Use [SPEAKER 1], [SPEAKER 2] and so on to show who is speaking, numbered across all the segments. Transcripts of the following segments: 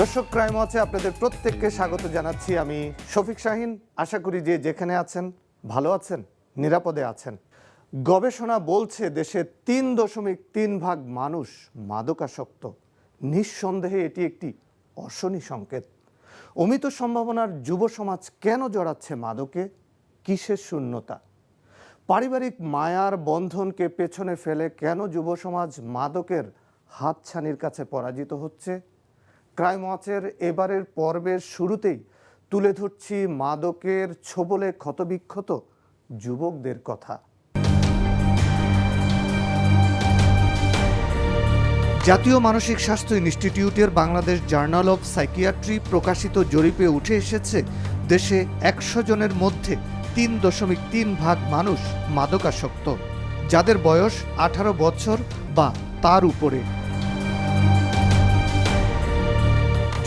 [SPEAKER 1] দর্শক ক্রাইম ওয়াচে আপনাদের প্রত্যেককে স্বাগত জানাচ্ছি। আমি শফিক শাহিন। আশা করি যে যেখানে আছেন ভালো আছেন, নিরাপদে আছেন। গবেষণা বলছে দেশের ৩.৩ ভাগ মানুষ মাদকাসক্ত। নিঃসন্দেহে এটি একটি অশনি সংকেত। অমিত সম্ভাবনার যুব সমাজ কেন জড়াচ্ছে মাদকে? কিসের শূন্যতা? পারিবারিক মায়ার বন্ধনকে পেছনে ফেলে কেন যুব সমাজ মাদকের হাতছানির কাছে পরাজিত হচ্ছে? ক্রাইম ওয়াচের এবারের পর্বের শুরুতেই তুলে ধরছি মাদকের ছোবলে ক্ষতবিক্ষত যুবকদের কথা। জাতীয় মানসিক স্বাস্থ্য ইনস্টিটিউটের বাংলাদেশ জার্নাল অফ সাইকিয়াট্রি প্রকাশিত জরিপে উঠে এসেছে দেশে ১০০ জনের মধ্যে ৩.৩ ভাগ মানুষ মাদকাসক্ত, যাদের বয়স ১৮ বছর বা তার উপরে।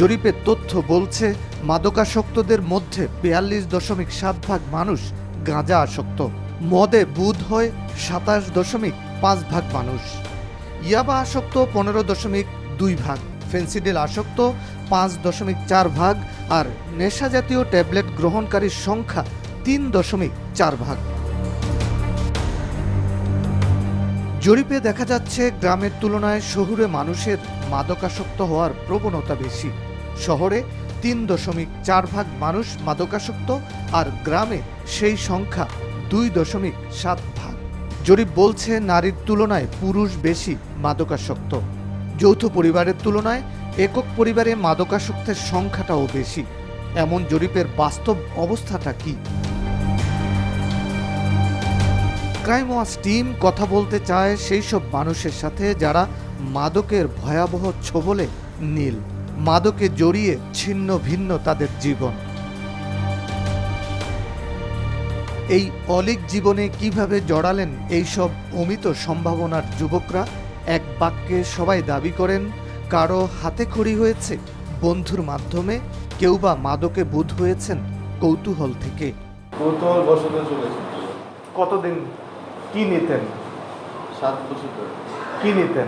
[SPEAKER 1] জরিপের তথ্য বলছে মাদকাসক্তদের মধ্যে ৪২.৭ ভাগ মানুষ গাঁজা আসক্ত, মদে বুঁদ হয় ২৭.৫ ভাগ মানুষ, ইয়াবা আসক্ত ১৫.২ ভাগ, ফেন্সিডিল আসক্ত ৫.৪ ভাগ, আর নেশা জাতীয় ট্যাবলেট গ্রহণকারীর সংখ্যা ৩.৪ ভাগ। জরিপে দেখা যাচ্ছে গ্রামের তুলনায় শহুরে মানুষের মাদকাসক্ত হওয়ার প্রবণতা বেশি। শহরে ৩.৪ ভাগ মানুষ মাদকাসক্ত, আর গ্রামে সেই সংখ্যা ২.৭ ভাগ। জরিপ বলছে নারীর তুলনায় পুরুষ বেশি মাদকাসক্ত। যৌথ পরিবারের তুলনায় একক পরিবারে মাদকাসক্তের সংখ্যাটাও বেশি। এমন জরিপের বাস্তব অবস্থাটা কি? ক্রাইম ওয়াচ টিম কথা বলতে চায় সেই সব মানুষের সাথে যারা মাদকের ভয়াবহ ছোবলে নীল। মাদকে জড়িয়ে ছিন্ন ভিন্ন তাদের জীবন। এই অলীক জীবনে কিভাবে জড়ালেন এইসব অমিত সম্ভাবনার যুবকরা? এক বাক্যে সবাই দাবি করেন, কারো হাতে খড়ি হয়েছে বন্ধুর মাধ্যমে, কেউ বা মাদকে বুঁদ হয়েছেন কৌতূহল থেকে।
[SPEAKER 2] কৌতূহল বশত চলেছে।
[SPEAKER 1] কতদিন কি নিতেন?
[SPEAKER 2] 7 বছর ধরে।
[SPEAKER 1] কি নিতেন?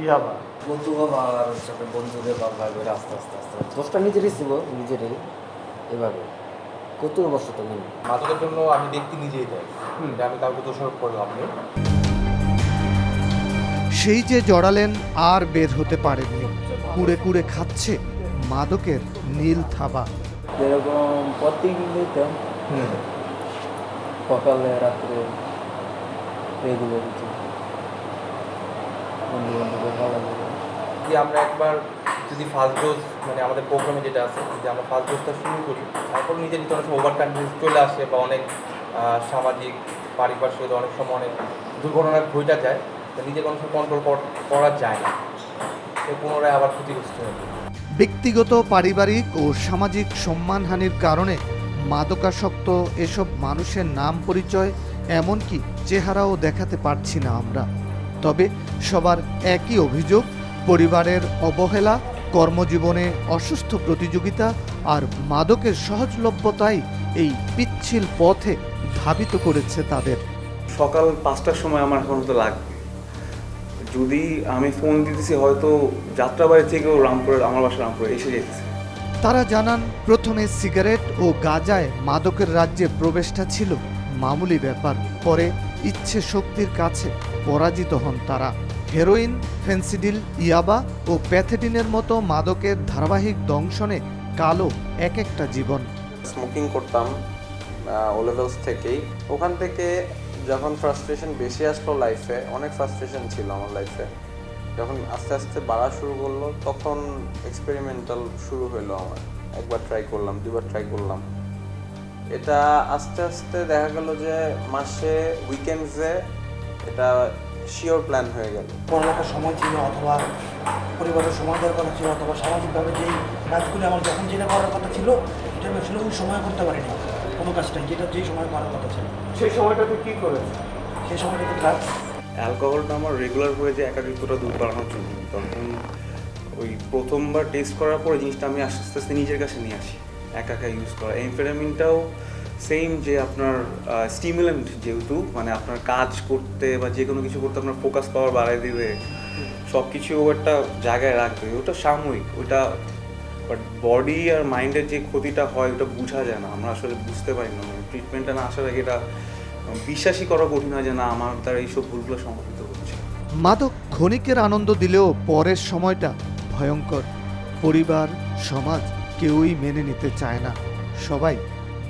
[SPEAKER 1] ইয়াবা।
[SPEAKER 3] কৌতূহল আর সাথে বন্ধুদের বা ভাই বোনের আস্তে আস্তে দোষটা নিজেরই ছিল, নিজেরই এভাবে কৌতূহল বশত নেই।
[SPEAKER 2] মাদকের জন্য আমি দেখতে নিজেই যাই, আমি কাউকে দোষারোপ করলাম না।
[SPEAKER 1] সেই যে জড়ালেন আর বের হতে পারেননি। কুড়ে কুড়ে খাচ্ছে মাদকের নীল থাবা।
[SPEAKER 3] যেরকম প্রতিদিন নিতাম, সকালে রাত্রে রেগুলার বন্ধু বান্ধবের ভালো লাগে।
[SPEAKER 2] যে আমরা একবার যদি ফার্স্ট ডোজ, মানে আমাদের প্রোগ্রামে যেটা আছে, যে আমরা ফার্স্ট ডোজটা শুরু করি, তারপর নিজের ভিতরে অনেক ওভার কনফিডেন্স চলে আসে, বা অনেক সামাজিক পারিপার্শ্বিক অনেক সময় অনেক দুর্ঘটনা ঘটে যায়, তো নিজেকে অনেক সময় কন্ট্রোল করা যায় না, তো পুনরায় আবার ক্ষতিগ্রস্ত হয়ে যায়।
[SPEAKER 1] ব্যক্তিগত, পারিবারিক ও সামাজিক সম্মানহানির কারণে মাদকাসক্ত এসব মানুষের নাম, পরিচয়, এমনকি চেহারাও দেখাতে পারছি না আমরা। তবে সবার একই অভিযোগ, পরিবারের অবহেলা, কর্মজীবনে অসুস্থ প্রতিযোগিতা আর মাদকের সহজলভ্যতাই এই পিচ্ছিল পথে ধাবিত করেছে তাদের।
[SPEAKER 4] সকাল 5টার সময় আমার এখন তো লাগবে, যদি আমি ফোন দিতেছি হয়তো যাত্রাবাড়ি থেকেও রামপুরের, আমার বাসা রামপুরে, এসে যেতেছে।
[SPEAKER 1] তারা জানান, প্রথমে সিগারেট ও গাঁজায় মাদকের রাজ্যে প্রবেশটা ছিল মামুলি ব্যাপার। পরে ইচ্ছে শক্তির কাছে পরাজিত হন তারা। হেরোইন, ফেন্সিডিল, ইয়াবা ও প্যাথেডিনের মতো মাদকের ধারাবাহিক দংশনে কালো এক একটা জীবন।
[SPEAKER 5] স্মোকিং করতাম ও লেভেলস থেকেই। ওখান থেকে যখন ফ্রাস্ট্রেশন বেশি আসলো লাইফে, অনেক ফ্রাস্ট্রেশন ছিল আমার লাইফে, যখন আস্তে আস্তে বাড়া শুরু করলো, তখন এক্সপেরিমেন্টাল শুরু হলো আমার। একবার ট্রাই করলাম, দুবার ট্রাই করলাম। এটা আস্তে আস্তে দেখা গেল যে মাসে, উইকেন্ডসে এটা শিওর প্ল্যান হয়ে গেল।
[SPEAKER 6] পড়ালেখার সময় ছিল, অথবা পরিবারের সময় দেওয়ার কথা ছিল, অথবা সামাজিকভাবে যেই কাজগুলি আমার যখন যেটা করার কথা ছিল, এটা আমি আসলে ওই সময় করতে পারিনি কোনো কাজটাই, যেটা যেই সময় করার কথা ছিল।
[SPEAKER 1] সেই সময়টাতে কি করেছে?
[SPEAKER 6] সেই সময়টাতে ড্রাগস,
[SPEAKER 4] অ্যালকোহলটা আমার রেগুলার হয়ে যায় একাকিত্বটা দূর করানোর জন্য। তখন ওই প্রথমবার টেস্ট করার পরে জিনিসটা আমি আস্তে আস্তে নিজের কাছে নিয়ে আসি, একা একা ইউজ করা। এমফেটামিনটাও সেম, যে আপনার স্টিমুলেন্ট, যেহেতু মানে আপনার কাজ করতে বা যে কোনো কিছু করতে আপনার ফোকাস পাওয়ার বাড়ায় দিবে, সব কিছু ও একটা জায়গায় রাখবে, ওটা সাময়িক, ওটা বাট বডি আর মাইন্ডের যে ক্ষতিটা হয় ওটা বোঝা যায় না, আমরা আসলে বুঝতে পারি না। মানে ট্রিটমেন্টটা না আসার আগে এটা বিশ্বাসই করা কঠিন হয় যে না আমার দ্বারা এইসব ভুলগুলো সংঘটিত হচ্ছে।
[SPEAKER 1] মাদক ক্ষণিকের আনন্দ দিলেও পরের সময়টা ভয়ঙ্কর। পরিবার, সমাজ কেউই মেনে নিতে চায় না, সবাই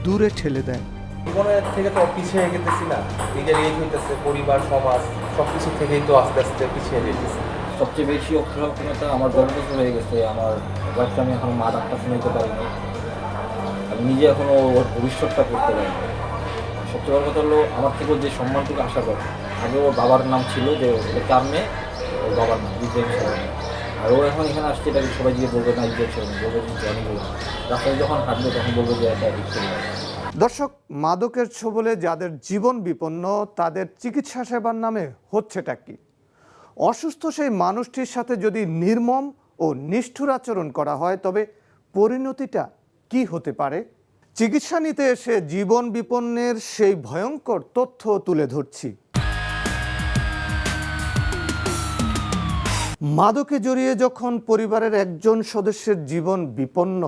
[SPEAKER 1] দূরে ঠেলে দেয়।
[SPEAKER 2] জীবনের থেকে তো পিছিয়ে গেতেছি না, নিজের এজ হইতেছে, পরিবার, সমাজ সব কিছু থেকেই তো আস্তে আস্তে পিছিয়ে যেতেছে।
[SPEAKER 3] সবচেয়ে বেশি অক্ষমতা আমার 10 বছর হয়ে গেছে। আমার ওয়াইফকে আমি এখন মা ডাক্তার শুনাইতে পারিনি, আমি নিজে এখনও ওর ভবিষ্যৎটা করতে পারিনি। সবচেয়ে বড় কথা হলো আমার থেকেও যে সম্মানটুকু আশা করে, আগে ওর বাবার নাম ছিল যে ওর কারণে ওর বাবার নাম ইব্রাহিম সাহেব, আর ও এখন এখানে আসছে এটাকে সবাই গিয়ে বলবে না ইব্রাহিম সাহেব, বলবে যে জনি বলবে। রাস্তায় যখন হাঁটবে তখন বলবে যে এটা ইচ্ছে।
[SPEAKER 1] দর্শক, মাদকের ছোবলে যাদের জীবন বিপন্ন তাদের চিকিৎসা সেবার নামে হচ্ছেটা কি? অসুস্থ সেই মানুষটির সাথে যদি নির্মম ও নিষ্ঠুর আচরণ করা হয় তবে পরিণতিটা কি হতে পারে? চিকিৎসা নিতে এসে জীবন বিপন্নের সেই ভয়ঙ্কর তথ্য তুলে ধরছি। মাদকে জড়িয়ে যখন পরিবারের একজন সদস্যের জীবন বিপন্ন,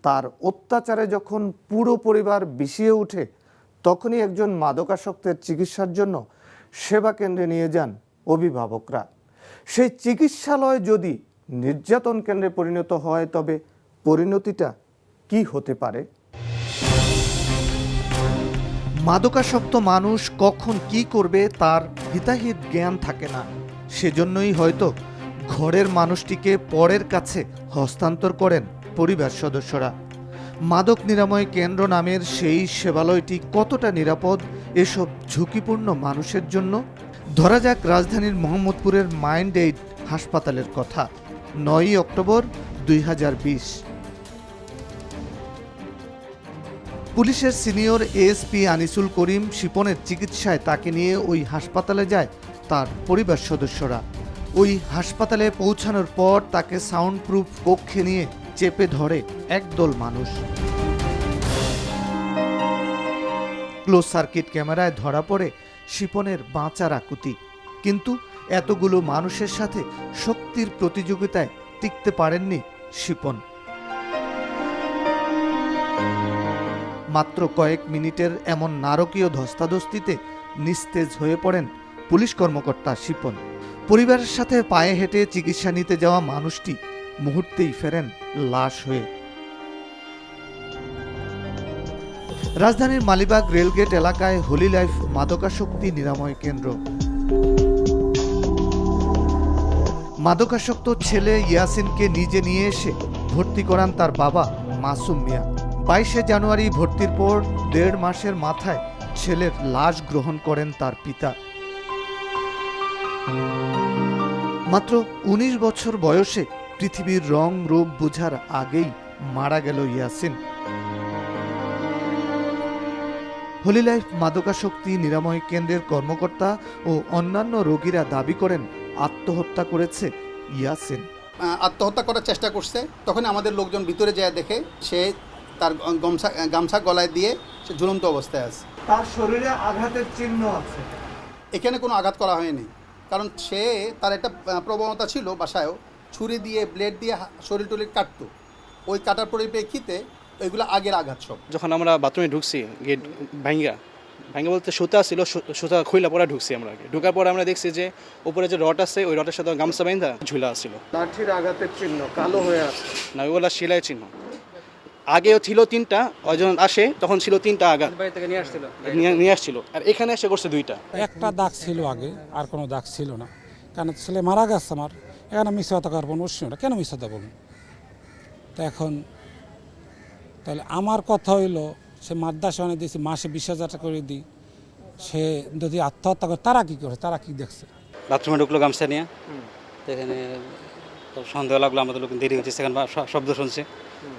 [SPEAKER 1] তার অত্যাচারে যখন পুরো পরিবার বিষিয়ে ওঠে, তখনই একজন মাদকাসক্তের চিকিৎসার জন্য সেবা কেন্দ্রে নিয়ে যান অভিভাবকরা। সেই চিকিৎসালয় যদি নির্যাতন কেন্দ্রে পরিণত হয় তবে পরিণতিটা কি হতে পারে? মাদকাসক্ত মানুষ কখন কি করবে তার হিতাহিত জ্ঞান থাকে না, সেজন্যই হয়তো ঘরের মানুষটিকে পরের কাছে হস্তান্তর করেন পরিবার সদস্যরা। মাদক নিরাময় কেন্দ্র নামের সেই সেবালয়টি কতটা নিরাপদ এসব ঝুঁকিপূর্ণ মানুষের জন্য? ধরা যাক রাজধানীর মোহাম্মদপুরের মাইন্ড এইড হাসপাতালের কথা। 9ই অক্টোবর 2020। পুলিশের সিনিয়র এএসপি আনিসুল করিম শিপনের চিকিৎসায় তাকে নিয়ে ওই হাসপাতালে যায় তার পরিবার সদস্যরা। ওই হাসপাতালে পৌঁছানোর পর তাকে সাউন্ড প্রুফ কক্ষে নিয়ে চেপে ধরে একদল মানুষ। ক্লোজ সার্কিট ক্যামেরায় ধরা পড়ে শিপনের বাঁচার আকুতি। কিন্তু এতগুলো মানুষের সাথে শক্তির প্রতিযোগিতায় টিকতে পারেননি শিপন। মাত্র কয়েক মিনিটের এমন নারকীয় ধস্তাধস্তিতে নিস্তেজ হয়ে পড়েন পুলিশ কর্মকর্তা শিপন। পরিবারের সাথে পায়ে হেঁটে চিকিৎসা নিতে যাওয়া মানুষটি মুহূর্তেই ফেরেন লাশ হয়ে। রাজধানীর মালিবাগ রেলগেট এলাকায় হোলি লাইফ মাদকাসক্তি নিরাময় কেন্দ্র। মাদকাসক্ত ছেলে ইয়াসিনকে নিজে নিয়ে এসে ভর্তি করান তার বাবা মাসুম মিয়া। 22শে জানুয়ারি ভর্তির পর 1.5 মাসের মাথায় ছেলের লাশ গ্রহণ করেন তার পিতা। মাত্র 19 বছর বয়সে পৃথিবীর রং রূপ বোঝার আগেই মারা গেল ইয়াসিন। হোলি লাইফ মাদকাসক্তি নিরাময় কেন্দ্রের কর্মকর্তা ও অন্যান্য রোগীরা দাবি করেন আত্মহত্যা করেছে ইয়াসিন।
[SPEAKER 7] আত্মহত্যা করার চেষ্টা করছে, তখন আমাদের লোকজন ভিতরে যায় দেখে সে তার গামছা গলায় দিয়ে সে ঝুলন্ত অবস্থায় আছে।
[SPEAKER 1] তার শরীরে আঘাতের চিহ্ন আছে।
[SPEAKER 7] এখানে কোনো আঘাত করা হয়নি, কারণ সে তার একটা প্রবণতা ছিল বাসায়ও ছুরি দিয়ে ব্লেড দিয়ে শরীর টরীর কাটতো। ওই কাটার পরিপ্রেক্ষিতে ওইগুলো আগের আঘাত সব।
[SPEAKER 8] যখন আমরা বাথরুমে ঢুকছি, গেট ভাঙ্গা বলতে সুতা ছিল, সুতা খুইলা পরে ঢুকছি আমরা। ঢুকার পরে আমরা দেখছি যে উপরে যে রড আছে ওই রডের সাথে গামছা বাইন্ধা ঝুলা আসছিল।
[SPEAKER 1] লাঠির আঘাতের চিহ্ন কালো হয়ে আছে
[SPEAKER 8] না, ওগুলা সেলাই চিহ্ন। আগেও ছিল 3টা, যখন আসে তখন ছিল 3টা আঘাত নিয়ে আসছিল, আর এখানে এসে করছে 2টা।
[SPEAKER 9] একটা দাগ ছিল আগে, আর কোনো দাগ ছিল না, কারণ ছেলে মারা গেছে আমার। এখানে মিথ্যা কথা কার কোনো অবশ্যই না, কেন মিথ্যা কথা বলুন? তো এখন তাহলে আমার কথা হইলো সে মাদ্রাসা অনেক দিয়েছি, মাসে 20,000 টাকা করে দিই। সে যদি আত্মহত্যা করে তারা কী করে, তারা কী দেখছে?
[SPEAKER 10] বাথরুমে ঢুকলো গামছা নিয়ে, এখানে সন্দেহ লাগলো, আমাদের লোক দেরি হচ্ছে, সেখানে শব্দ শুনছে।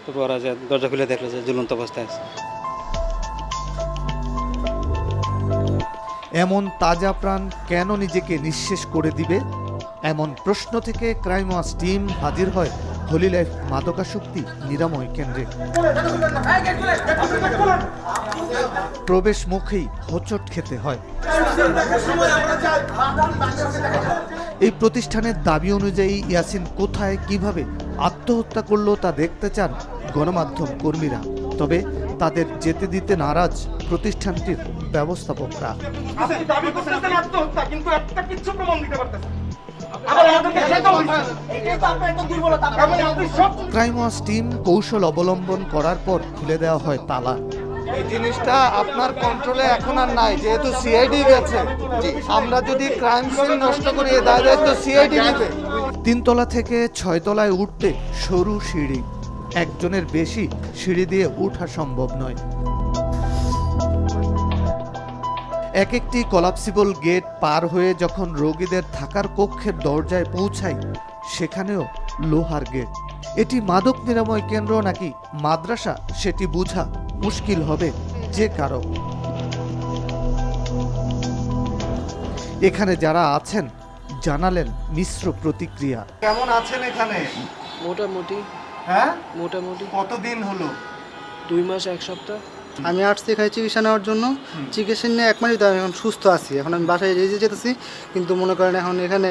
[SPEAKER 10] তারপর ওরা যে দরজা খুলে দেখলো যে ঝুলন্ত অবস্থায় আছে।
[SPEAKER 1] এমন তাজা প্রাণ কেন নিজেকে নিঃশেষ করে দিবে? এমন প্রশ্ন থেকে ক্রাইম ওয়াচ টিম হাজির হয় হোলি লাইফ মাদকাসক্তি নিরাময় কেন্দ্রে। প্রবেশ মুখেই হোঁচট খেতে হয়। এই প্রতিষ্ঠানের দাবি অনুযায়ী ইয়াসিন কোথায় কিভাবে আত্মহত্যা করলো তা দেখতে চান গণমাধ্যম কর্মীরা। তবে তাদের যেতে দিতে নারাজ প্রতিষ্ঠানটির ব্যবস্থাপকরা। ক্রাইম ওয়াচ টিম কৌশল অবলম্বন করার পর খুলে দেওয়া হয় তালা। এই জিনিসটা আপনার কন্ট্রোলে এখন আর নাই, যেহেতু সিআইডি গেছে। আমরা যদি ক্রাইম সিন নষ্ট করি এর দায়িত্ব সিআইডি নেবে। 3 তলা থেকে 6 তলায় উঠতে সরু সিঁড়ি, একজনের বেশি সিঁড়ি দিয়ে ওঠা সম্ভব নয়। এক একটি কলাপসিবল গেট পার হয়ে যখন রোগীদের থাকার কক্ষের দরজায় পৌঁছাই, সেখানেও লোহার গেট। এটি মাদক নিরাময় কেন্দ্র নাকি মাদ্রাসা সেটি বোঝা মুশকিল হবে যে কারো। এখানে যারা আছেন জানালেন মিশ্র প্রতিক্রিয়া। কেমন আছেন এখানে?
[SPEAKER 11] মোটামুটি।
[SPEAKER 1] হ্যাঁ,
[SPEAKER 11] মোটামুটি।
[SPEAKER 1] কতদিন হলো?
[SPEAKER 11] 2 মাস 1 সপ্তাহ।
[SPEAKER 12] আমি আসছি এখানে চিকিৎসা নেওয়ার জন্য। চিকিৎসা নিয়ে 1 মাসই তো আমি এখন সুস্থ আছি। এখন আমি বাসায় যেতেছি, কিন্তু মনে করেন এখন এখানে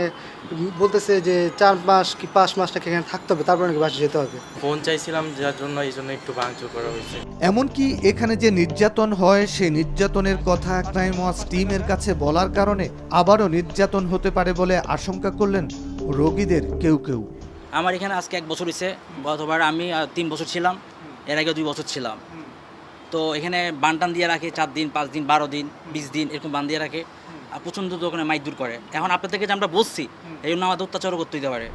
[SPEAKER 12] বলতেছে যে 4 মাস কি 5 মাস নাকি এখানে থাকতে হবে, তারপর নাকি বাসায় যেতে হবে।
[SPEAKER 2] ফোন চাইছিলাম যার জন্য এই জন্য একটু ভাঙচুর করা হয়েছে।
[SPEAKER 1] এমনকি এখানে যে নির্যাতন হয় সেই নির্যাতনের কথা ক্রাইম ওয়াচ টিমের কাছে বলার কারণে আবারও নির্যাতন হতে পারে বলে আশঙ্কা করলেন রোগীদের কেউ কেউ।
[SPEAKER 13] আমার এখানে আজকে 1 বছর হয়েছে। গতবার আমি 3 বছর ছিলাম, এর আগে 2 বছর ছিলাম। তো এখানে বানটান দিয়ে রাখে 4 দিন 5 দিন 12 দিন 20 দিন এরকম বান দিয়ে রাখে, প্রচণ্ড দোকানে মাইদুর করে। এখন আপনার থেকে যে আমরা বসছি এই জন্য আমাদের অত্যাচারও করতে দিতে পারে।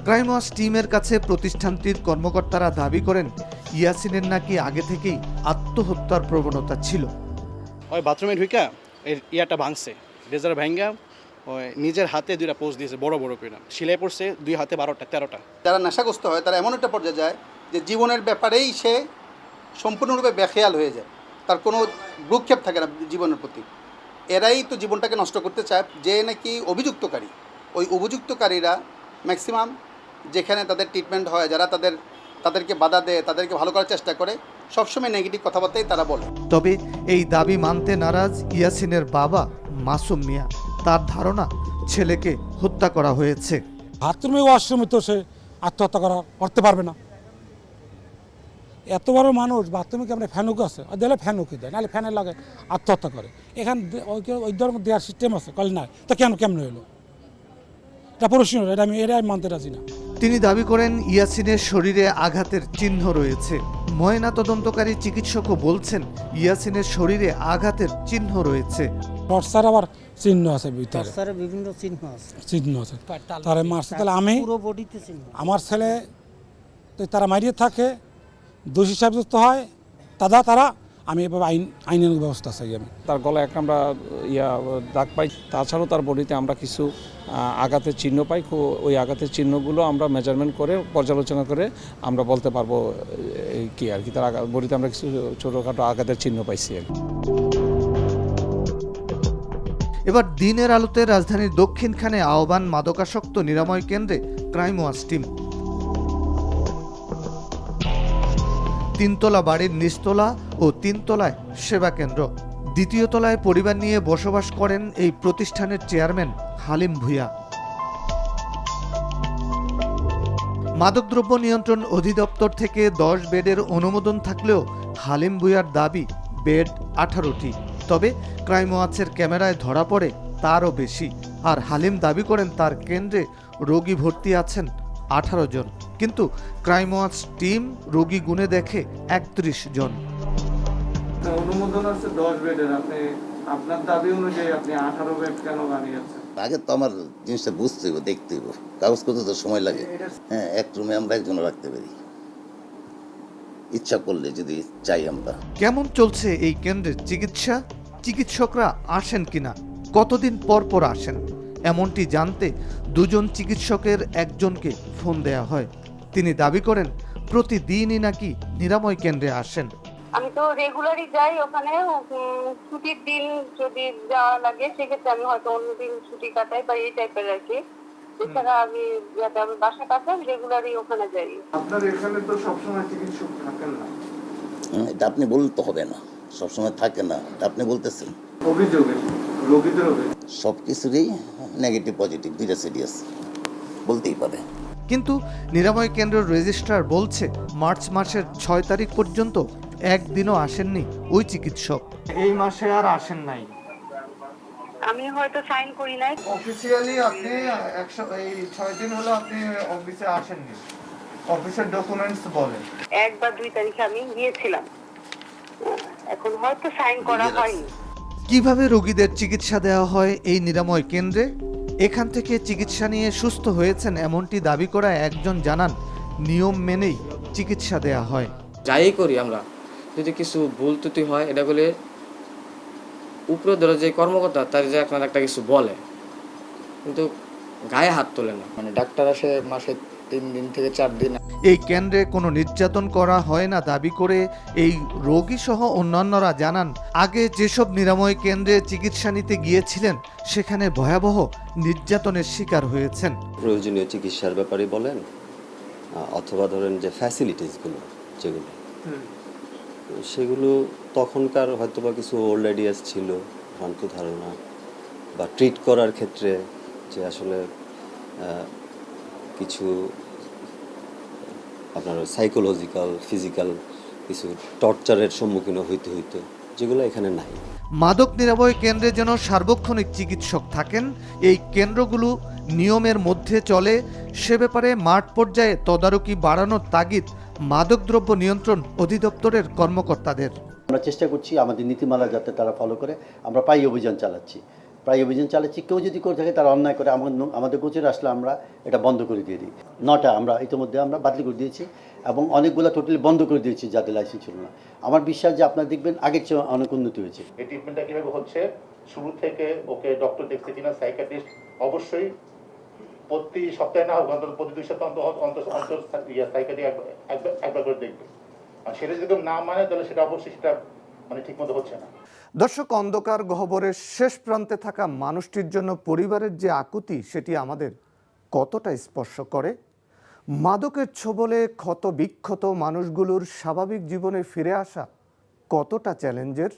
[SPEAKER 1] ক্রাইম ওয়াচ টিমের কাছে প্রতিষ্ঠানটির কর্মকর্তারা দাবি করেন ইয়াসিনের নাকি আগে থেকেই আত্মহত্যার প্রবণতা ছিল।
[SPEAKER 8] ওই বাথরুমে ঢুকা এর ইয়াটা ভাঙছে, রেজার ভাঙ্গা ওই নিজের হাতে 2টা পোস্ট দিয়েছে বড় বড় করে, সেলাই পড়ছে 2 হাতে 12টা 13টা।
[SPEAKER 7] যারা নেশাগ্রস্ত হয় তারা এমন একটা পর্যায়ে যায় যে জীবনের ব্যাপারেই সে সম্পূর্ণরূপে বেখেয়াল হয়ে যায়, তার কোনো ভ্রুক্ষেপ থাকে না জীবনের প্রতি। এরাই তো জীবনটাকে নষ্ট করতে চায়। যে নাকি অভিযুক্তকারী, ওই অভিযুক্তকারীরা ম্যাক্সিমাম যেখানে তাদের ট্রিটমেন্ট হয়, যারা তাদেরকে বাধা দেয়, তাদেরকে ভালো করার চেষ্টা করে, সবসময় নেগেটিভ কথাবার্তাই তারা বলে।
[SPEAKER 1] তবে এই দাবি মানতে নারাজ ইয়াসিনের বাবা মাসুম মিয়া। তার ধারণা ছেলেকে হত্যা করা হয়েছে।
[SPEAKER 9] বাথরুমে ওয়াশরুমে তো সে আত্মহত্যা করতে পারবে না। এত বড় মানুষ, বাথরুমে কি আমরা ফ্যানুক আছে, দিলে ফ্যানুকে দেয়, নাহলে ফ্যানের লাগে আত্মহত্যা করে। এখানে ওই ধরনের দেওয়ার সিস্টেম আছে, কল নাই তো কেমন হলো? এটা প্রশ্ন, এটা আমি মানতে রাজি না।
[SPEAKER 1] তিনি দাবি করেন ইয়াসিনের শরীরে আঘাতের চিহ্ন রয়েছে। ময়নাতদন্তকারী চিকিৎসকও বলছেন ইয়াসিনের শরীরে আঘাতের চিহ্ন রয়েছে।
[SPEAKER 9] টর্চার আবার চিহ্ন আছে, ভিতরে
[SPEAKER 12] বিভিন্ন চিহ্ন আছে।
[SPEAKER 9] তারা মারছে। তাহলে আমি আমার ছেলে তারা মারিয়ে থাকে, দোষী সাব্যস্ত হয়, তারা আমি এভাবে আইনের ব্যবস্থা চাই। আমি
[SPEAKER 3] তার গলায় একটা আমরা দাগ পাই, তাছাড়াও তার বডিতে আমরা কিছু আঘাতের চিহ্ন পাই। ওই আঘাতের চিহ্নগুলো আমরা মেজারমেন্ট করে পর্যালোচনা করে আমরা বলতে পারবো কি আর কি, তার বডিতে আমরা কিছু ছোটোখাটো আঘাতের চিহ্ন পাইছি আর কি।
[SPEAKER 1] এবার দিনের আলোতে রাজধানীর দক্ষিণখানে আহ্বান মাদকাসক্ত নিরাময় কেন্দ্রে ক্রাইম ওয়াচ টিম। 3 তলা বাড়ির নিচতলা ও 3 তলায় সেবা কেন্দ্র, 2য় তলায় পরিবার নিয়ে বসবাস করেন এই প্রতিষ্ঠানের চেয়ারম্যান হালিম ভূঁইয়া। মাদকদ্রব্য নিয়ন্ত্রণ অধিদপ্তর থেকে 10 বেডের অনুমোদন থাকলেও হালিম ভূঁইয়ার দাবি বেড 18টি। তবে ক্রাইম ওয়াচের ক্যামেরায় ধরা পড়ে তারও বেশি। আর হালিম দাবি করেন তার কেন্দ্রে রোগী ভর্তি আছেন 18 জন, কিন্তু ক্রাইম ওয়াচ টিম রোগী গুনে দেখে 31 জন।
[SPEAKER 14] অনুমোদন আছে 10 বেডের, আপনার দাবি অনুযায়ী আপনি 18 বেড কেন বানিয়েছেন?
[SPEAKER 15] আগে তো আমার জিনিসটা বুঝতে হবে, দেখতে হবে, কাগজ করতে তো সময় লাগে। হ্যাঁ, এক রুমে আমরা একজন রাখতে পারি, ইচ্ছা করলে যদি চাই আমরা।
[SPEAKER 1] কেমন চলছে এই কেন্দ্রের চিকিৎসা? চিকিৎসকরা আসেন কিনা, কতদিন পর পর আসেন, এমনটি জানতে 2 জন চিকিৎসকের একজনকে ফোন দেয়া হয়। তিনি দাবি করেন প্রতিদিনই নাকি নিরাময় কেন্দ্রে আসেন।
[SPEAKER 16] আমি তো রেগুলারই যাই ওখানে, ছুটির দিন যদি যাওয়া লাগে সেক্ষেত্রে আমি হয়তো অন্যদিন ছুটি কাটাই বা এই টাইপের আর কি। এছাড়া আমি বাসা কাছে রেগুলারই ওখানে যাই।
[SPEAKER 14] আপনার এখানে তো সবসময় চিকিৎসক থাকেন না?
[SPEAKER 15] এটা আপনি বলতে হবে না, সবসময় থাকে না, আপনি বলতেছেন।
[SPEAKER 14] অভিযোগে রোগীদেরও বেশি?
[SPEAKER 15] সব কিছুরই নেগেটিভ পজিটিভ দুইটা সিরিয়াস বলতেই পারে।
[SPEAKER 1] কিন্তু নিরাময় কেন্দ্রের রেজিস্ট্রার বলছে মার্চ মাসের 6 তারিখ পর্যন্ত একদিনও আসেননি ওই চিকিৎসক। এই মাসে আর আসেন নাই?
[SPEAKER 16] আমি হয়তো সাইন করি নাই।
[SPEAKER 1] অফিসিয়ালি আপনি এই 6 দিন হলো আপনি অফিসে আসেননি, অফিসের ডকুমেন্টস বলে
[SPEAKER 16] 1 বা 2 তারিখে আমি গিয়েছিলাম, এখন হয়তো সাইন করা হয়নি।
[SPEAKER 1] কিভাবে রোগীদের চিকিৎসা দেওয়া হয় এই নিরাময় কেন্দ্রে? এখান থেকে চিকিৎসা নিয়ে সুস্থ হয়েছেন এমনটি দাবি করা একজন জানান, নিয়ম মেনেই চিকিৎসা দেওয়া হয়।
[SPEAKER 11] যাই করি আমরা, যদি কিছু ভুল ত্রুটি হয় এটা বলে উপরে ধরে যে কর্মকর্তা তার যে একটা কিছু বলে, কিন্তু গায়ে হাত তোলে না।
[SPEAKER 17] মানে ডাক্তার আসে মাসে 3 দিন থেকে 4 দিন।
[SPEAKER 1] এই কেন্দ্রে কোনো নির্যাতন করা হয় না দাবি করে এই রোগী সহ অন্যান্যরা জানান, আগে যেসব নিরাময় কেন্দ্রে চিকিৎসা নিতে গিয়েছিলেন সেখানে ভয়াবহ নির্যাতনের শিকার হয়েছেন।
[SPEAKER 18] প্রয়োজনীয় চিকিৎসার ব্যাপারে বলেন অথবা ধরেন যে ফ্যাসিলিটিসগুলো যেগুলো সেগুলো তখনকার হয়তোবা কিছু ওল্ড আইডিয়াস ছিল, ভ্রান্ত ধারণা, বা ট্রিট করার ক্ষেত্রে যে আসলে কিছু আপনার সাইকোলজিক্যাল ফিজিক্যাল কিছু টর্চারের সম্মুখীন হইতে হইতো, যেগুলো এখানে নাই।
[SPEAKER 1] মাদক নিরাময় কেন্দ্রে যেন সার্বক্ষণিক চিকিৎসক থাকেন, এই কেন্দ্রগুলো নিয়মের মধ্যে চলে, সে ব্যাপারে মাঠ পর্যায়ে তদারকি বাড়ানোর তাগিদ মাদকদ্রব্য নিয়ন্ত্রণ অধিদপ্তরের কর্মকর্তাদের।
[SPEAKER 19] আমরা চেষ্টা করছি আমাদের নীতিমালা যাতে তারা ফলো করে। আমরা প্রায় অভিযান চালাচ্ছি, কেউ যদি করে থাকে তারা অন্যায় করে আমাদের গোচরে আসলে আমরা এটা বন্ধ করে দিয়ে দিই। 9টা আমরা ইতিমধ্যে আমরা বাতিল করে দিয়েছি এবং অনেকগুলো টোটালি বন্ধ করে দিয়েছি যাদের লাইসেন্স ছিল না। আমার বিশ্বাস যে আপনারা দেখবেন আগের চেয়ে অনেক উন্নতি হয়েছে।
[SPEAKER 20] এই ট্রিটমেন্টটা কীভাবে হচ্ছে, শুরু থেকে ওকে ডক্টর দেখছে কিনা, সাইকিয়াট্রিস্ট অবশ্যই প্রতি সপ্তাহে না হোক অন্তত প্রতি 2 সপ্তাহ অন্তর সাইকিয়াট্রি একবার করে দেখবে, আর সেটা যদি না মানে তাহলে সেটা অবশ্যই সেটা মানে ঠিকমতো হচ্ছে না।
[SPEAKER 1] দর্শক, অন্ধকার গহ্বরের শেষ প্রান্তে থাকা মানুষটির জন্য পরিবারের যে আকুতি সেটি আমাদের কতটা স্পর্শ করে। মাদকের ছোবলে ক্ষত বিক্ষত মানুষগুলোর স্বাভাবিক জীবনে ফিরে আসা কতটা চ্যালেঞ্জের।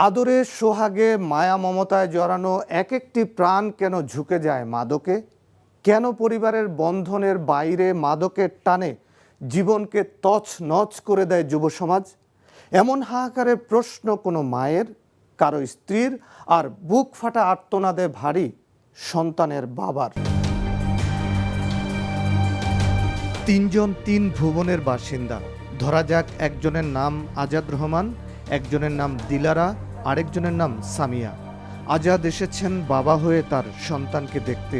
[SPEAKER 1] আদরে সোহাগে মায়া মমতায় জড়ানো এক একটি প্রাণ কেন ঝুঁকে যায় মাদকে? কেন পরিবারের বন্ধনের বাইরে মাদকের টানে জীবনকে তছনছ করে দেয় যুব সমাজ? এমন হাহাকারের প্রশ্ন কোনো মায়ের, কারো স্ত্রীর, আর বুক ফাটা আর্তনাদে ভারী সন্তানের বাবার। 3 জন 3 ভুবনের বাসিন্দা। ধরা যাক একজনের নাম আজাদ রহমান, একজনের নাম দিলারা, আরেকজনের নাম সামিয়া। আজাদ এসেছেন বাবা হয়ে তার সন্তানকে দেখতে।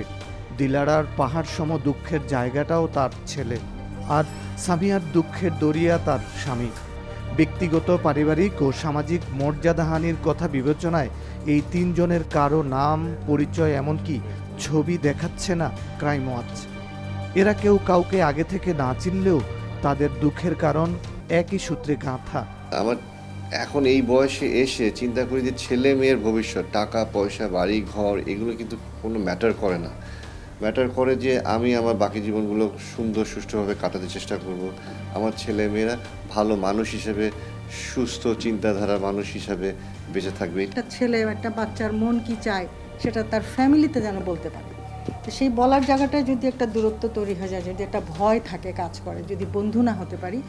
[SPEAKER 1] দিলারার পাহাড় সম দুঃখের জায়গাটাও তার ছেলে, আর সামিয়ার দুঃখের দরিয়া তার স্বামী। ব্যক্তিগত, পারিবারিক ও সামাজিক মর্যাদাহানির কথা বিবেচনায় এই 3 জনের কারো নাম, পরিচয়, এমনকি ছবি দেখাচ্ছে না ক্রাইম ওয়াচ। এরা কেউ কাউকে আগে থেকে না চিনলেও তাদের দুঃখের কারণ একই সূত্রে গাঁথা।
[SPEAKER 21] আমার এখন এই বয়সে এসে চিন্তা করি যে ছেলে মেয়ের ভবিষ্যৎ, টাকা পয়সা, বাড়ি ঘর, এগুলো কিন্তু কোনো ম্যাটার করে না। ম্যাটার করে যে আমি আমার বাকি জীবনগুলো সুন্দর সুষ্ঠুভাবে কাটাতে চেষ্টা করব, আমার ছেলে মেয়েরা ভালো মানুষ হিসেবে, সুস্থ চিন্তাধারার মানুষ হিসাবে বেঁচে থাকবে।
[SPEAKER 22] একটা ছেলে, একটা বাচ্চার মন কি চায় সেটা তার ফ্যামিলিতে যেন বলতে পারে। তো সেই বলার জায়গাটায় যদি একটা দূরত্ব তৈরি হয়ে যায়, যদি একটা ভয় থাকে কাজ করে, যদি বন্ধু না হতে পারি,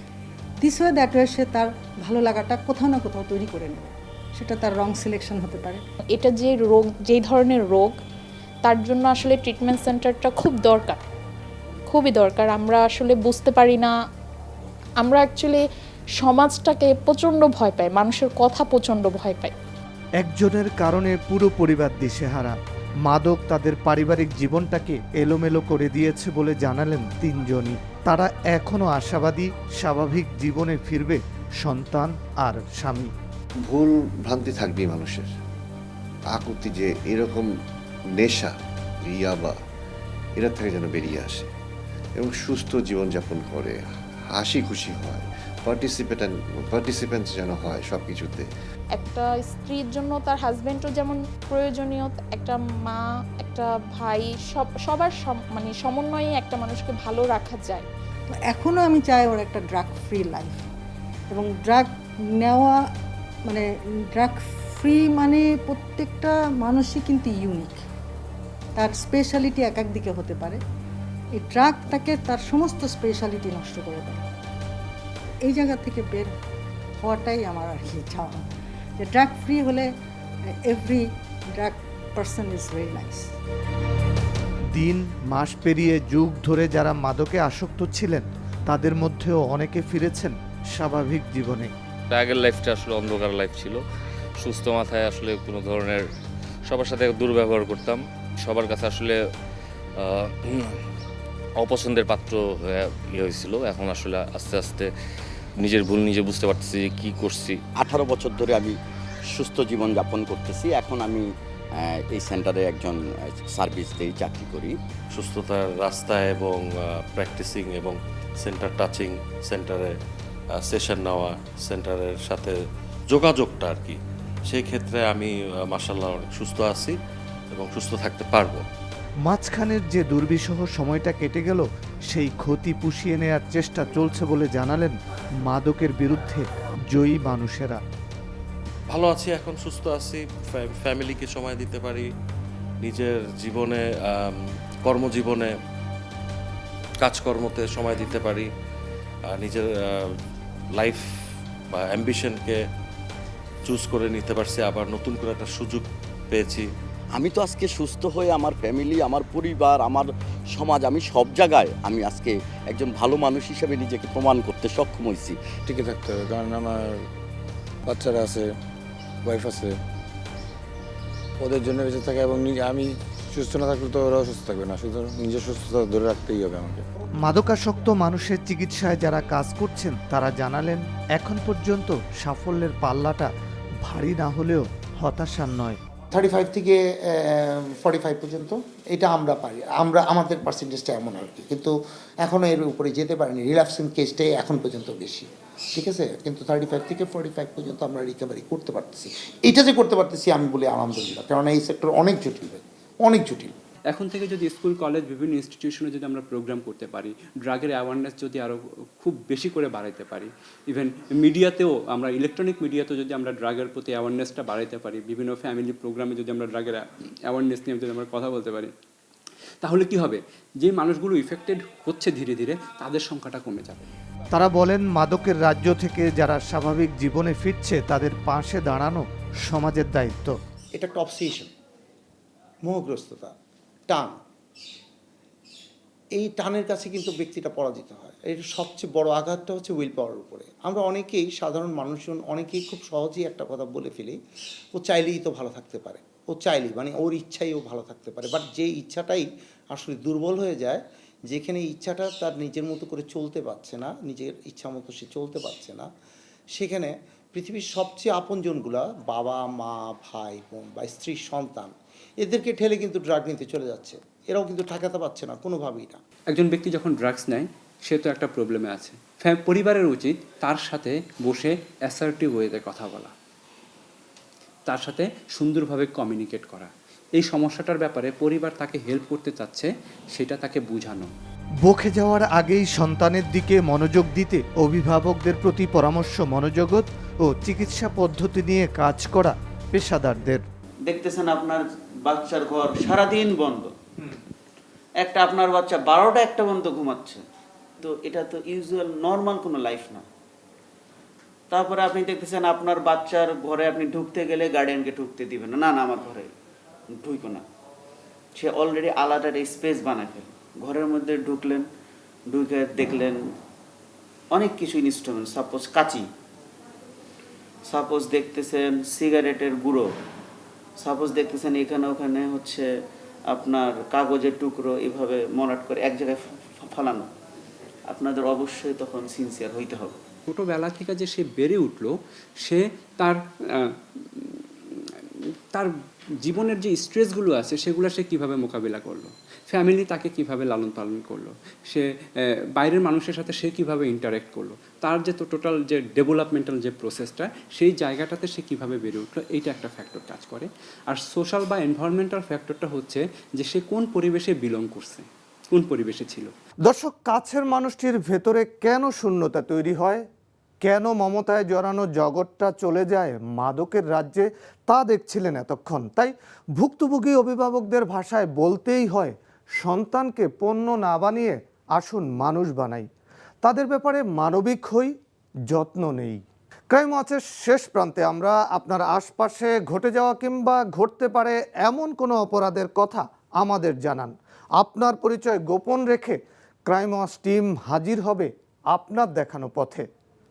[SPEAKER 22] দিস ওয়ে দ্যাট ওয়ে সে তার ভালো লাগাটা কোথাও না কোথাও তৈরি করে নেবে। সেটা তার রং সিলেকশন হতে পারে।
[SPEAKER 23] এটা যে রোগ, যেই ধরনের রোগ, তার জন্য আসলে ট্রিটমেন্ট সেন্টারটা খুব দরকার, খুবই দরকার। আমরা আসলে বুঝতে পারি না, আমরা অ্যাকচুয়ালি সমাজটাকে প্রচণ্ড ভয় পাই, মানুষের কথা প্রচণ্ড ভয় পাই।
[SPEAKER 1] একজনের কারণে পুরো পরিবার দিশেহারা। মাদক তাদের পারিবারিক জীবনটাকে এলোমেলো করে দিয়েছে বলে জানালেন 3 জনই। তারা এখনো আশাবাদী স্বাভাবিক জীবনে ফিরবে সন্তান আর স্বামী।
[SPEAKER 21] ভুল ভ্রান্তি থাকবেই মানুষের, আকুতি যে এরকম নেশা, ইয়াবা, এরা থেকে যেন বেরিয়ে আসে এবং সুস্থ জীবনযাপন করে, হাসি খুশি হয়, পার্টিসিপেন্টস যেন হয় সব কিছুতে।
[SPEAKER 23] একটা স্ত্রীর জন্য তার হাজবেন্ডও যেমন প্রয়োজনীয়, একটা মা, একটা ভাই, সবার মানে সমন্বয়ে একটা মানুষকে ভালো রাখা যায়।
[SPEAKER 22] এখনও আমি চাই ওর একটা ড্রাগ ফ্রি লাইফ, এবং ড্রাগ নেওয়া মানে ড্রাগ ফ্রি মানে প্রত্যেকটা মানুষই কিন্তু ইউনিক, তার স্পেশালিটি এক এক দিকে হতে পারে। এই ড্রাগ তাকে তার সমস্ত স্পেশালিটি নষ্ট করে দেয়। এই জায়গা থেকে বের হওয়াটাই আমার আর কি চাওয়া, যে ড্রাগ ফ্রি হলে every drug person is very nice.
[SPEAKER 1] দিন মাস পেরিয়ে যুগ ধরে যারা মাদকে আসক্ত ছিলেন তাদের মধ্যেও অনেকে ফিরেছেন স্বাভাবিক জীবনে।
[SPEAKER 4] আগের লাইফটা আসলে অন্ধকার লাইফ ছিল, সুস্থ মাথায় আসলে কোনো ধরনের সবার সাথে দুর্ব্যবহার করতাম, সবার কাছে আসলে অপছন্দের পাত্র হয়ে হয়েছিল। এখন আসলে আস্তে আস্তে নিজের ভুল নিজে বুঝতে পারতেছি যে কী করছি।
[SPEAKER 5] 18 বছর ধরে আমি সুস্থ জীবন যাপন করতেছি। এখন আমি এই সেন্টারে একজন সার্ভিস দিয়ে চাকরি করি।
[SPEAKER 4] সুস্থতার রাস্তায় এবং প্র্যাকটিসিং এবং সেন্টার টাচিং, সেন্টারে সেশন নেওয়া, সেন্টারের সাথে যোগাযোগটা আর কি, সেই ক্ষেত্রে আমি মাশাআল্লাহ অনেক সুস্থ আছি এবং সুস্থ থাকতে পারবো।
[SPEAKER 1] মাঝখানের যে দুর্বিষহ সময়টা কেটে গেল সেই ক্ষতি পুষিয়ে নেয়ার চেষ্টা চলছে বলে জানালেন মাদকের বিরুদ্ধে জয়ী মানুষেরা।
[SPEAKER 4] ভালো আছি, এখন সুস্থ আছি, ফ্যামিলিকে সময় দিতে পারি, নিজের জীবনে কর্মজীবনে কাজকর্মতে সময় দিতে পারি, নিজের লাইফ বা অ্যাম্বিশনকে চুজ করে নিতে পারছি, আবার নতুন করে একটা সুযোগ পেয়েছি।
[SPEAKER 5] আমি তো আজকে সুস্থ হয়ে আমার ফ্যামিলি, আমার পরিবার, আমার সমাজ, আমি সব জায়গায় আমি আজকে একজন ভালো মানুষ হিসেবে নিজেকে প্রমাণ করতে সক্ষম হয়েছি।
[SPEAKER 17] টিকে থাকতে হবে, কারণ আমার বাচ্চারা আছে, ওয়াইফ আছে, ওদের জন্য বেঁচে থাকে এবং আমি সুস্থ না থাকলে তো ওরাও সুস্থ থাকবে না, সুতরাং নিজের সুস্থতা ধরে রাখতেই হবে আমাকে।
[SPEAKER 1] মাদকাসক্ত মানুষের চিকিৎসায় যারা কাজ করছেন তারা জানালেন এখন পর্যন্ত সাফল্যের পাল্লাটা ভারী না হলেও হতাশার নয়।
[SPEAKER 6] 35 থেকে 45 পর্যন্ত এটা আমরা পারি, আমাদের পার্সেন্টেজটা এমন আর কি, কিন্তু এখনও এর উপরে যেতে পারিনি। রিল্যাপসিং কেসটাই এখন পর্যন্ত বেশি, ঠিক আছে, কিন্তু 35 থেকে 45 পর্যন্ত আমরা রিকভারি করতে পারতেছি। এটা যে করতে পারতেছি আমি বলি আলহামদুলিল্লাহ, কেননা এই সেক্টর অনেক জটিল, অনেক জটিল।
[SPEAKER 24] এখন থেকে যদি স্কুল কলেজ বিভিন্ন ইনস্টিটিউশনে যদি আমরা প্রোগ্রাম করতে পারি, ড্রাগের অ্যাওয়ারনেস যদি আরও খুব বেশি করে বাড়াইতে পারি, ইভেন মিডিয়াতেও আমরা ইলেকট্রনিক মিডিয়াতেও যদি আমরা ড্রাগের প্রতি অ্যাওয়ারনেসটা বাড়াইতে পারি, বিভিন্ন ফ্যামিলি প্রোগ্রামে যদি আমরা ড্রাগের অ্যাওয়ারনেস নিয়ে যদি আমরা কথা বলতে পারি, তাহলে কি হবে, যে মানুষগুলো ইফেক্টেড হচ্ছে ধীরে ধীরে তাদের সংখ্যাটা কমে যাবে।
[SPEAKER 1] তারা বলেন মাদকের রাজ্য থেকে যারা স্বাভাবিক জীবনে ফিরছে তাদের পাশে দাঁড়ানো সমাজের দায়িত্ব।
[SPEAKER 6] এটা একটা অবসেশন, মোহগ্রস্ততা, টান। এই টানের কাছে কিন্তু ব্যক্তিটা পরাজিত হয়। এর সবচেয়ে বড় আঘাতটা হচ্ছে উইল পাওয়ার উপরে। আমরা অনেকেই, সাধারণ মানুষজন অনেকেই খুব সহজেই একটা কথা বলে ফেলি, ও চাইলেই তো ভালো থাকতে পারে, ও চাইলেই মানে ওর ইচ্ছাই ও ভালো থাকতে পারে। বাট যে ইচ্ছাটাই আসলে দুর্বল হয়ে যায়, যেখানে ইচ্ছাটা তার নিজের মতো করে চলতে পারছে না, নিজের ইচ্ছা মতো সে চলতে পারছে না, সেখানে পৃথিবীর সবচেয়ে আপনজনগুলা, বাবা মা ভাই বোন বা স্ত্রী সন্তান, এদেরকে ঠেলে কিন্তু ড্রাগ নিতে চলে যাচ্ছে। এরাও কিন্তু ঠেকাতে পারছে না কোনোভাবেই না।
[SPEAKER 24] একজন ব্যক্তি যখন ড্রাগস নেয় সে তো একটা প্রবলেমে আছে, পরিবারের উচিত তার সাথে বসে অ্যাসার্টিভ ওয়েতে কথা বলা, তার সাথে সুন্দরভাবে কমিউনিকেট করা। এই সমস্যাটার ব্যাপারে পরিবার তাকে হেল্প করতে চাচ্ছে, সেটা তাকে বোঝানো।
[SPEAKER 1] বকে যাওয়ার আগেই সন্তানের দিকে মনোযোগ দিতে অভিভাবকদের প্রতি পরামর্শ মনোজগৎ ও চিকিৎসা পদ্ধতি নিয়ে কাজ করা পেশাদারদের।
[SPEAKER 25] দেখতেছেন আপনার বাচ্চার ঘর সারাদিন বন্ধ, একটা আপনার বাচ্চা 12টা 1টা পর্যন্ত ঘুমাচ্ছে, তো এটা তো ইউজুয়াল নর্মাল কোনো লাইফ না। তারপরে আপনি দেখতেছেন আপনার বাচ্চার ঘরে আপনি ঢুকতে গেলে গার্ডিয়ানকে ঢুকতে দিবেন না, না আমার ঘরে ঢুকো না, সে অলরেডি আলাদা স্পেস বানায় ফেলে। ঘরের মধ্যে ঢুকলেন, ঢুকে দেখলেন অনেক কিছু ইনস্ট্রুমেন্ট, সাপোজ কাঁচি, সাপোজ দেখতেছেন সিগারেটের গুঁড়ো, সাপোজ দেখতেছেন এখানে ওখানে হচ্ছে আপনার কাগজের টুকরো এভাবে মলাট করে এক জায়গায় ফালানো। আপনাদের অবশ্যই তখন সিনসিয়ার হইতে হবে।
[SPEAKER 24] ছোটোবেলা থেকে যে সে বেড়ে উঠলো, সে তার জীবনের যে স্ট্রেসগুলো আছে সেগুলো সে কীভাবে মোকাবিলা করলো, ফ্যামিলি তাকে কিভাবে লালন পালন করলো, সে বাইরের মানুষের সাথে সে কিভাবে ইন্টারেক্ট করলো, তার যে টোটাল যে ডেভেলপমেন্টাল যে প্রসেসটা সেই জায়গাটাতে সে কিভাবে বেড়ে উঠলো, এইটা একটা ফ্যাক্টর কাজ করে। আর সোশ্যাল বা এনভায়রনমেন্টাল ফ্যাক্টরটা হচ্ছে যে সে কোন পরিবেশে বিলং করছে, কোন পরিবেশে ছিল।
[SPEAKER 1] দর্শক, কাছের মানুষটির ভেতরে কেন শূন্যতা তৈরি হয়, কেন মমতায় জড়ানো জগৎটা চলে যায় মাদকের রাজ্যে তা দেখছিলেন এতক্ষণ। তাই ভুক্তভোগী অভিভাবকদের ভাষায় বলতেই হয়, সন্তানকে পণ্য না বানিয়ে আসুন মানুষ বানাই, তাদের ব্যাপারে মানবিক হই, যত্ন নেই। ক্রাইম ওয়াচের শেষ প্রান্তে আমরা আপনার আশপাশে ঘটে যাওয়া কিংবা ঘটতে পারে এমন কোনো অপরাধের কথা আমাদের জানান। আপনার পরিচয় গোপন রেখে ক্রাইম ওয়াচ টিম হাজির হবে আপনার দেখানো পথে।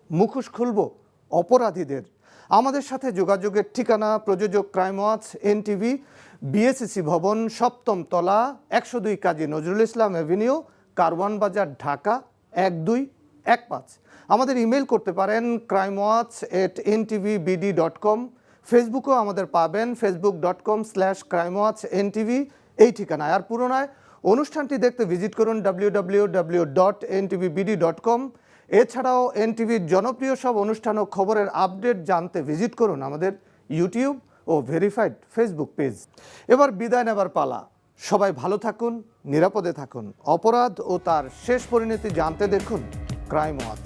[SPEAKER 1] মুখোশ খুলব অপরাধীদের। আমাদের সাথে যোগাযোগের ঠিকানা প্রযোজক ক্রাইম ওয়াচ, এনটিভি, বিএসসি ভবন, 7ম তলা, 102 কাজী নজরুল ইসলাম এভিনিউ, কারওয়ান বাজার, ঢাকা 1215। আমাদের ইমেল করতে পারেন crimewatch@ntvbd.com। ফেসবুকেও আমাদের পাবেন facebook.com/crimewatchntv এই ঠিকানায়। আর পুরোনায় অনুষ্ঠানটি দেখতে ভিজিট করুন www.ntvbd.com। এছাড়াও এনটিভির জনপ্রিয় সব অনুষ্ঠান ও খবরের আপডেট জানতে ভিজিট করুন আমাদের ইউটিউব ও ভেরিফাইড ফেসবুক পেজ। এবার বিদায় নেবার পালা। সবাই ভালো থাকুন, নিরাপদে থাকুন। অপরাধ ও তার শেষ পরিণতি জানতে দেখুন ক্রাইম ওয়াচ।